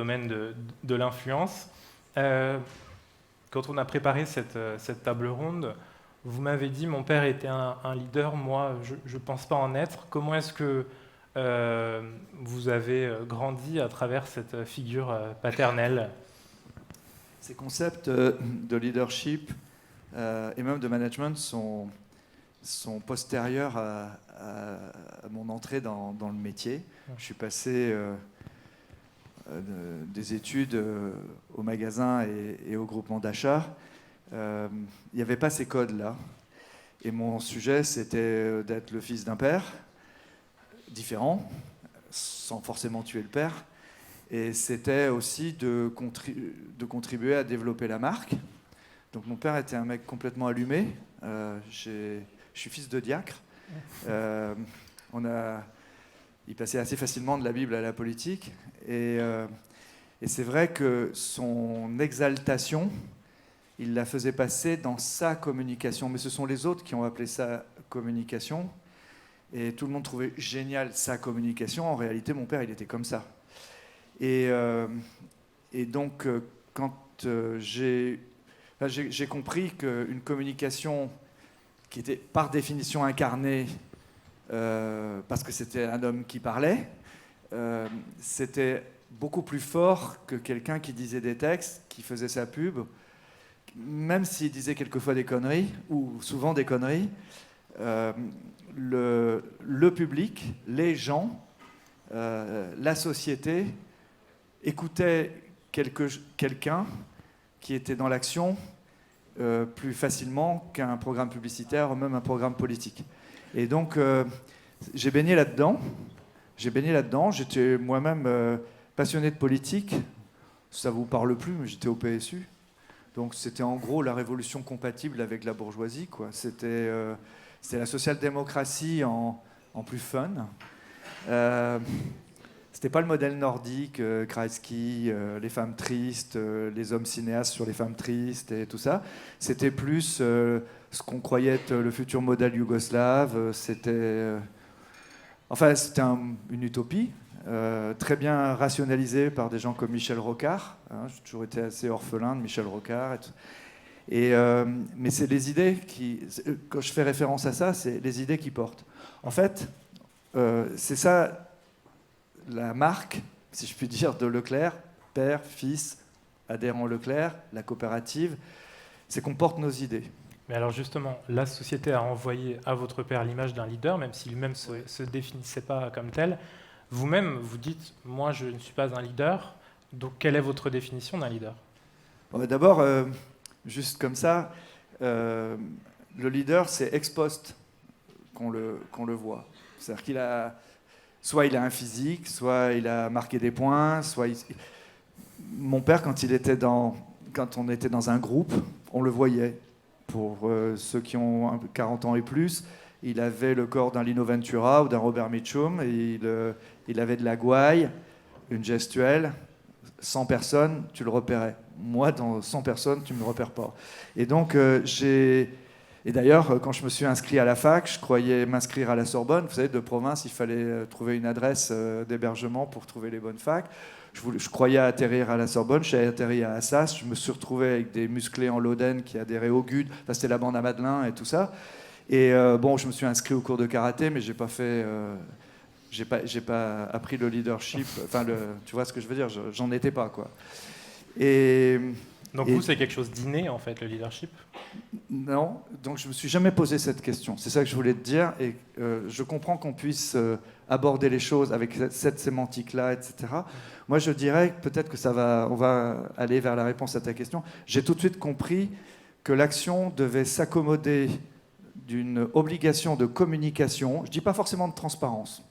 domaine de l'influence. Quand on a préparé cette table ronde, vous m'avez dit mon père était un leader, moi je ne pense pas en être. Comment est-ce que vous avez grandi à travers cette figure paternelle? Ces concepts de leadership et même de management sont postérieurs à mon entrée dans le métier. Je suis passé des études au magasin et au groupement d'achat. Il n'y avait pas ces codes-là. Et mon sujet, c'était d'être le fils d'un père, différent, sans forcément tuer le père. Et c'était aussi de contribuer à développer la marque. Donc mon père était un mec complètement allumé. Je suis fils de diacre. Il passait assez facilement de la Bible à la politique. Et c'est vrai que son exaltation, il la faisait passer dans sa communication. Mais ce sont les autres qui ont appelé ça communication. Et tout le monde trouvait génial sa communication. En réalité, mon père, il était comme ça. Et donc, quand j'ai compris qu'une communication qui était par définition incarnée, parce que c'était un homme qui parlait, c'était beaucoup plus fort que quelqu'un qui disait des textes, qui faisait sa pub, même s'il disait quelquefois des conneries, ou souvent des conneries. Le public, les gens, la société écoutait quelqu'un qui était dans l'action plus facilement qu'un programme publicitaire ou même un programme politique. Et donc, j'ai baigné là-dedans. J'étais moi-même passionné de politique. Ça ne vous parle plus, mais j'étais au PSU. Donc, c'était en gros la révolution compatible avec la bourgeoisie, quoi. C'était la social-démocratie en plus fun. C'était pas le modèle nordique, Kreisky, les femmes tristes, les hommes cinéastes sur les femmes tristes et tout ça. C'était plus ce qu'on croyait être le futur modèle yougoslave. C'était une utopie, très bien rationalisée par des gens comme Michel Rocard. J'ai toujours été assez orphelin de Michel Rocard. Mais c'est les idées quand je fais référence à ça, c'est les idées qui portent. En fait, c'est ça la marque, si je puis dire, de Leclerc, père, fils, adhérent Leclerc, la coopérative, c'est qu'on porte nos idées. Mais alors justement, la société a envoyé à votre père l'image d'un leader, même s'il même se définissait pas comme tel. Vous-même, vous dites, moi je ne suis pas un leader, donc quelle est votre définition d'un leader? D'abord, juste comme ça, le leader, c'est ex post qu'on le voit. C'est-à-dire qu'il a... Soit il a un physique, soit il a marqué des points, Mon père, quand on était dans un groupe, on le voyait. Pour ceux qui ont 40 ans et plus, il avait le corps d'un Lino Ventura ou d'un Robert Mitchum, et il avait de la gouaille, une gestuelle. 100 personnes, tu le repérais. Moi, dans 100 personnes, tu ne me repères pas. Et donc, Et d'ailleurs, quand je me suis inscrit à la fac, je croyais m'inscrire à la Sorbonne. Vous savez, de province, il fallait trouver une adresse d'hébergement pour trouver les bonnes facs. Je croyais atterrir à la Sorbonne, j'ai atterri à Assas. Je me suis retrouvé avec des musclés en Loden qui adhéraient au GUD. Enfin, c'était la bande à Madelin et tout ça. Et je me suis inscrit au cours de karaté, mais j'ai pas fait... j'ai pas appris le leadership. Enfin, tu vois ce que je veux dire, j'en étais pas, quoi. Donc vous, c'est quelque chose d'inné, en fait, le leadership? Non, donc je ne me suis jamais posé cette question. C'est ça que je voulais te dire. Et je comprends qu'on puisse aborder les choses avec cette sémantique-là, etc. Moi, je dirais peut-être que on va aller vers la réponse à ta question. J'ai tout de suite compris que l'action devait s'accommoder d'une obligation de communication. Je ne dis pas forcément de transparence,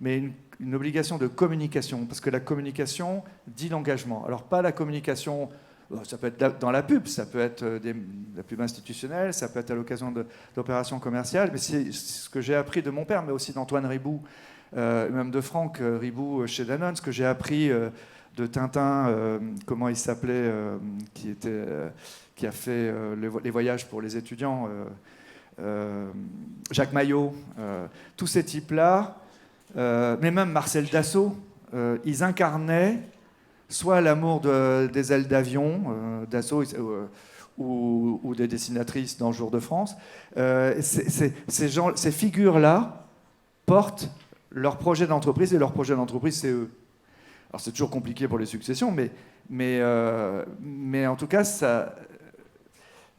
mais une obligation de communication. Parce que la communication dit l'engagement. Alors, pas la communication... Ça peut être dans la pub, ça peut être la pub institutionnelle, ça peut être à l'occasion d'opérations commerciales, mais c'est ce que j'ai appris de mon père, mais aussi d'Antoine Riboud, même de Franck Riboud chez Danone, ce que j'ai appris de Tintin, comment il s'appelait, qui a fait les voyages pour les étudiants, Jacques Maillot, tous ces types-là, mais même Marcel Dassault, ils incarnaient soit l'amour des ailes d'avion, d'assaut, ou des dessinatrices dans Jour de France. Ces figures-là portent leur projet d'entreprise, et leur projet d'entreprise, c'est eux. Alors c'est toujours compliqué pour les successions, mais en tout cas,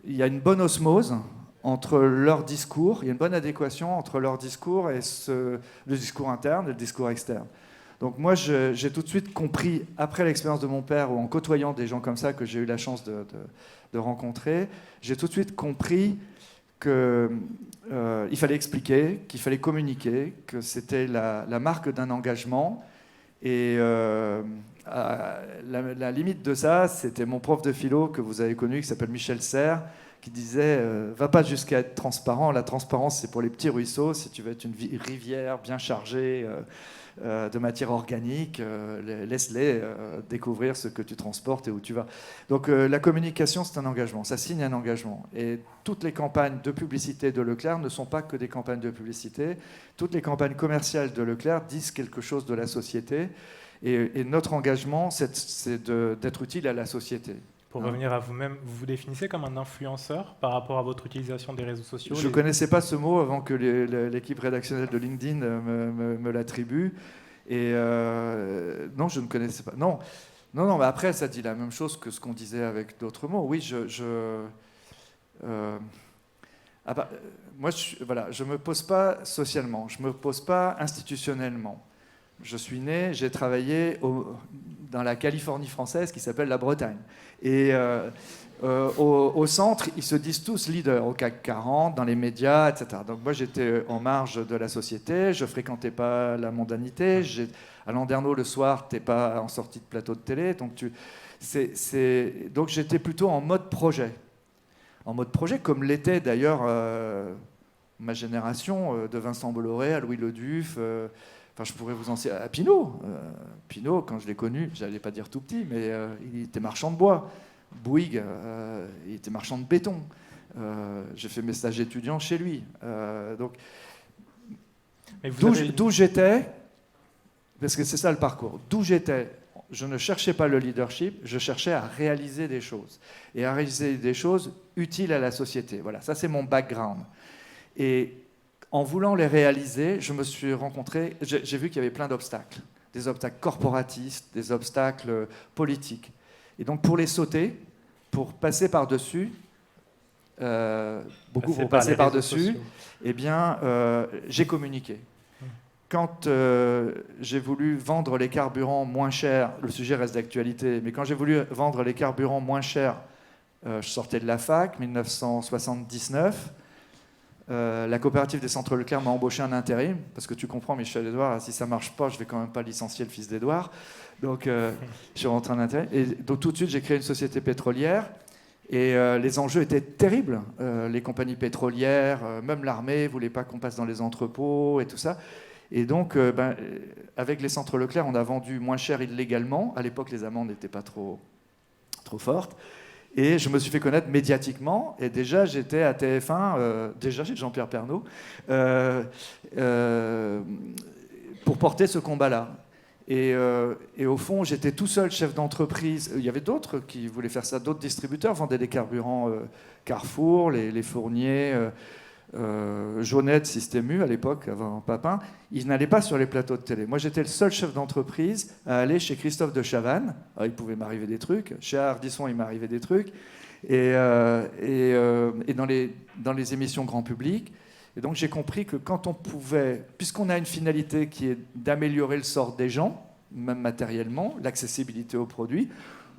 il y a une bonne osmose entre leur discours, il y a une bonne adéquation entre leur discours et le discours interne et le discours externe. Donc moi, j'ai tout de suite compris, après l'expérience de mon père, ou en côtoyant des gens comme ça que j'ai eu la chance de rencontrer, j'ai tout de suite compris qu'il fallait expliquer, qu'il fallait communiquer, que c'était la marque d'un engagement. Et la limite de ça, c'était mon prof de philo que vous avez connu, qui s'appelle Michel Serres, qui disait va pas jusqu'à être transparent. La transparence, c'est pour les petits ruisseaux. Si tu veux être une rivière bien chargée de matière organique, laisse-les découvrir ce que tu transportes et où tu vas. Donc la communication, c'est un engagement. Ça signe un engagement. Et toutes les campagnes de publicité de Leclerc ne sont pas que des campagnes de publicité. Toutes les campagnes commerciales de Leclerc disent quelque chose de la société. Et notre engagement, c'est d'être utile à la société. Pour revenir à vous-même, vous vous définissez comme un influenceur par rapport à votre utilisation des réseaux sociaux? Je ne connaissais pas ce mot avant que l'équipe rédactionnelle de LinkedIn me l'attribue. Et non, je ne connaissais pas. Non, mais après, ça dit la même chose que ce qu'on disait avec d'autres mots. Oui, moi, je ne me pose pas socialement, je ne me pose pas institutionnellement. Je suis né, j'ai travaillé dans la Californie française qui s'appelle la Bretagne. Et au centre, ils se disent tous leaders, au CAC 40, dans les médias, etc. Donc moi, j'étais en marge de la société, je fréquentais pas la mondanité. À Landerneau, le soir, tu n'es pas en sortie de plateau de télé. Donc, donc j'étais plutôt en mode projet. En mode projet, comme l'était d'ailleurs ma génération, de Vincent Bolloré à Louis Leduc. Enfin, je pourrais vous en citer à Pinault. Pinault, quand je l'ai connu, je n'allais pas dire tout petit, mais il était marchand de bois. Bouygues, il était marchand de béton. J'ai fait mes stages étudiants chez lui. Donc, d'où j'étais, parce que c'est ça le parcours, d'où j'étais, je ne cherchais pas le leadership, je cherchais à réaliser des choses. Et à réaliser des choses utiles à la société. Voilà, ça c'est mon background. Et en voulant les réaliser, je me suis rencontré, j'ai vu qu'il y avait plein d'obstacles. Des obstacles corporatistes, des obstacles politiques. Et donc pour les sauter, pour passer par-dessus, beaucoup vont passer par-dessus, eh bien j'ai communiqué. Quand j'ai voulu vendre les carburants moins chers, le sujet reste d'actualité, mais quand j'ai voulu vendre les carburants moins chers, je sortais de la fac, 1979, la coopérative des centres Leclerc m'a embauché un intérim, parce que tu comprends, Michel Edouard, si ça ne marche pas, je ne vais quand même pas licencier le fils d'Edouard. Donc je suis rentré en intérim. Et donc tout de suite, j'ai créé une société pétrolière. Et les enjeux étaient terribles. Les compagnies pétrolières, même l'armée, ne voulaient pas qu'on passe dans les entrepôts et tout ça. Et donc, avec les centres Leclerc, on a vendu moins cher illégalement. À l'époque, les amendes n'étaient pas trop fortes. Et je me suis fait connaître médiatiquement. Et déjà, j'étais à TF1, déjà chez Jean-Pierre Pernaut, pour porter ce combat-là. Et au fond, j'étais tout seul chef d'entreprise. Il y avait d'autres qui voulaient faire ça. D'autres distributeurs vendaient des carburants Carrefour, les Fournier, Jaunette, Système U à l'époque, avant Papin. Ils n'allaient pas sur les plateaux de télé. Moi, j'étais le seul chef d'entreprise à aller chez Christophe de Chavannes. Alors, il pouvait m'arriver des trucs. Chez Ardisson, il m'arrivait des trucs. Et dans les émissions grand public. Et donc j'ai compris que quand on pouvait, puisqu'on a une finalité qui est d'améliorer le sort des gens, même matériellement, l'accessibilité aux produits,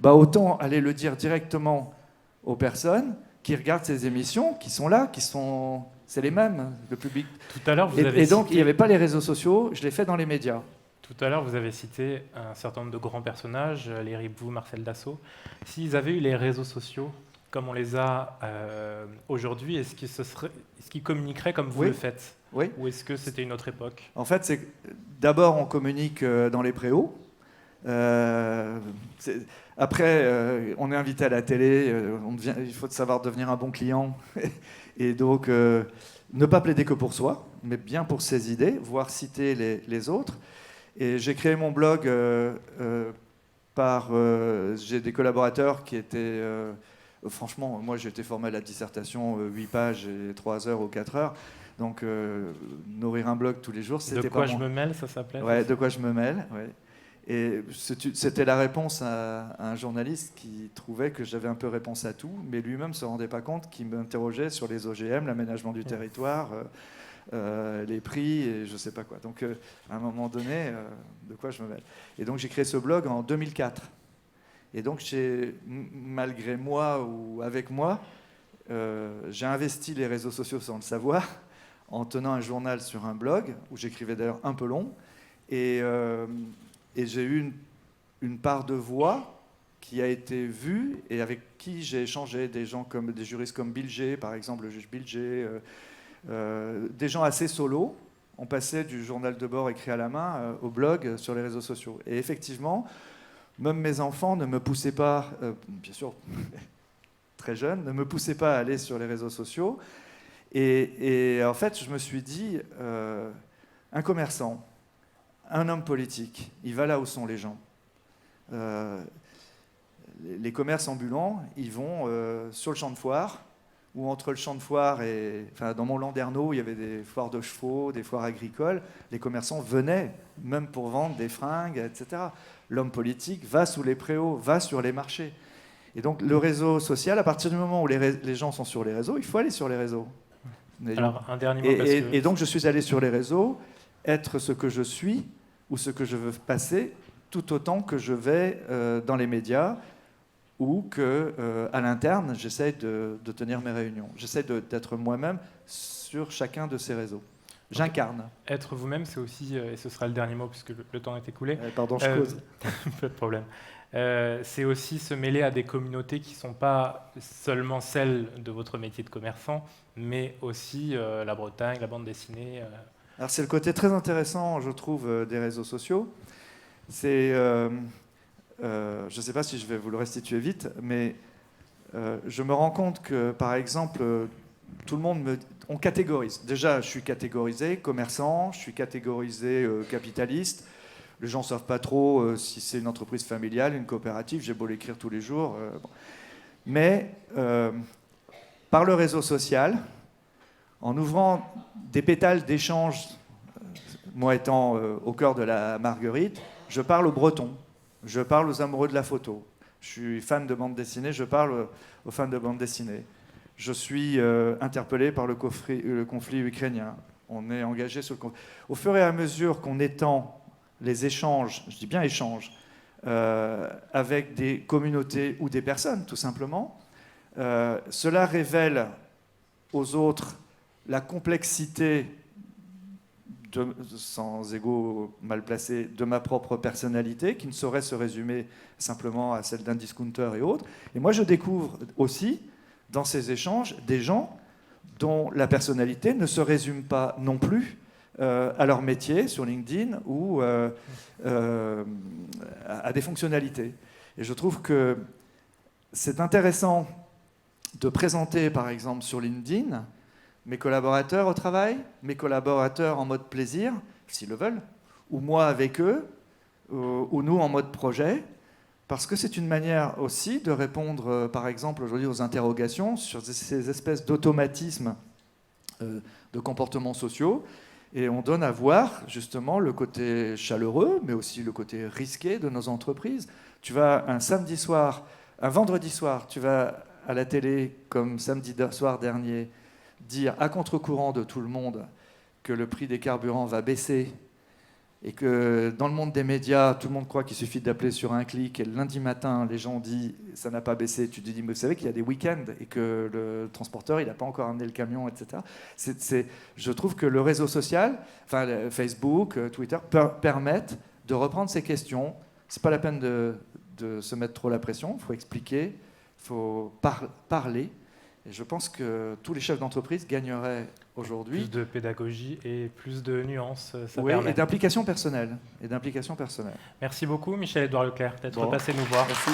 autant aller le dire directement aux personnes qui regardent ces émissions, qui sont là, c'est les mêmes, le public. Tout à l'heure, et donc il n'y avait pas les réseaux sociaux, je l'ai fait dans les médias. Tout à l'heure, vous avez cité un certain nombre de grands personnages, les Ribou, Marcel Dassault. S'ils avaient eu les réseaux sociaux, comme on les a aujourd'hui, est-ce qu'ils communiqueraient comme vous le faites? Oui. Ou est-ce que c'était une autre époque? En fait, d'abord, on communique dans les préaux. Après, on est invité à la télé. Il faut savoir devenir un bon client. Et donc, ne pas plaider que pour soi, mais bien pour ses idées, voire citer les autres. Et j'ai créé mon blog J'ai des collaborateurs qui étaient... franchement, moi j'ai été formé à la dissertation 8 pages et 3 heures ou 4 heures. Donc nourrir un blog tous les jours, c'était pas De quoi je me mêle, ça s'appelait? Ouais, de quoi je me mêle, ouais. Et c'était la réponse à un journaliste qui trouvait que j'avais un peu réponse à tout, mais lui-même ne se rendait pas compte qu'il m'interrogeait sur les OGM, l'aménagement du territoire, les prix et je ne sais pas quoi. Donc à un moment donné, de quoi je me mêle. Et donc j'ai créé ce blog en 2004. Et donc malgré moi ou avec moi, j'ai investi les réseaux sociaux sans le savoir, en tenant un journal sur un blog, où j'écrivais d'ailleurs un peu long, et j'ai eu une part de voix qui a été vue et avec qui j'ai échangé, des juristes comme Bilger, par exemple, le juge Bilger, des gens assez solos. On passait du journal de bord écrit à la main au blog sur les réseaux sociaux. Et effectivement, même mes enfants ne me poussaient pas, bien sûr, très jeunes, ne me poussaient pas à aller sur les réseaux sociaux. Et en fait, je me suis dit, un commerçant, un homme politique, il va là où sont les gens. Les commerces ambulants, ils vont sur le champ de foire, ou entre le champ de foire et... Enfin, dans mon Landerneau, il y avait des foires de chevaux, des foires agricoles. Les commerçants venaient, même pour vendre des fringues, etc. L'homme politique va sous les préaux, va sur les marchés. Et donc, le réseau social, à partir du moment où les gens sont sur les réseaux, il faut aller sur les réseaux. Alors, un dernier mot, parce que... Et donc, je suis allé sur les réseaux, être ce que je suis, ou ce que je veux passer, tout autant que je vais dans les médias, ou qu'à l'interne, j'essaie de tenir mes réunions. J'essaie d'être moi-même sur chacun de ces réseaux. J'incarne. Être vous-même, c'est aussi, et ce sera le dernier mot puisque le temps est écoulé. Pardon, je cause. Pas de problème. C'est aussi se mêler à des communautés qui ne sont pas seulement celles de votre métier de commerçant, mais aussi la Bretagne, la bande dessinée. Alors c'est le côté très intéressant, je trouve, des réseaux sociaux. C'est... je ne sais pas si je vais vous le restituer vite, mais je me rends compte que, par exemple, tout le monde on catégorise. Déjà, je suis catégorisé commerçant, je suis catégorisé capitaliste. Les gens ne savent pas trop si c'est une entreprise familiale, une coopérative. J'ai beau l'écrire tous les jours. Bon. Mais par le réseau social, en ouvrant des pétales d'échange, moi étant au cœur de la Marguerite, je parle aux Bretons. Je parle aux amoureux de la photo. Je suis fan de bande dessinée, je parle aux fans de bande dessinée. Je suis interpellé par le conflit ukrainien. On est engagé sur le conflit. Au fur et à mesure qu'on étend les échanges, je dis bien échanges, avec des communautés ou des personnes, tout simplement, cela révèle aux autres la complexité, sans ego mal placé, de ma propre personnalité, qui ne saurait se résumer simplement à celle d'un discounter et autres. Et moi, je découvre aussi, dans ces échanges, des gens dont la personnalité ne se résume pas non plus à leur métier sur LinkedIn ou à des fonctionnalités. Et je trouve que c'est intéressant de présenter, par exemple, sur LinkedIn, mes collaborateurs au travail, mes collaborateurs en mode plaisir, s'ils le veulent, ou moi avec eux, ou nous en mode projet, parce que c'est une manière aussi de répondre, par exemple, aujourd'hui aux interrogations sur ces espèces d'automatismes de comportements sociaux, et on donne à voir justement le côté chaleureux, mais aussi le côté risqué de nos entreprises. Tu vas un samedi soir, un vendredi soir, tu vas à la télé, comme samedi soir dernier, dire à contre-courant de tout le monde que le prix des carburants va baisser et que dans le monde des médias, tout le monde croit qu'il suffit d'appeler sur un clic et le lundi matin, les gens disent ça n'a pas baissé. Tu te dis, mais vous savez qu'il y a des week-ends et que le transporteur, il n'a pas encore amené le camion, etc. Je trouve que le réseau social, enfin Facebook, Twitter, permettent de reprendre ces questions. C'est pas la peine de se mettre trop la pression, il faut expliquer, il faut parler. Et je pense que tous les chefs d'entreprise gagneraient aujourd'hui. Plus de pédagogie et plus de nuances, ça oui, permet. Et d'implication personnelle. Merci beaucoup, Michel-Édouard Leclerc, d'être passé nous voir. Merci.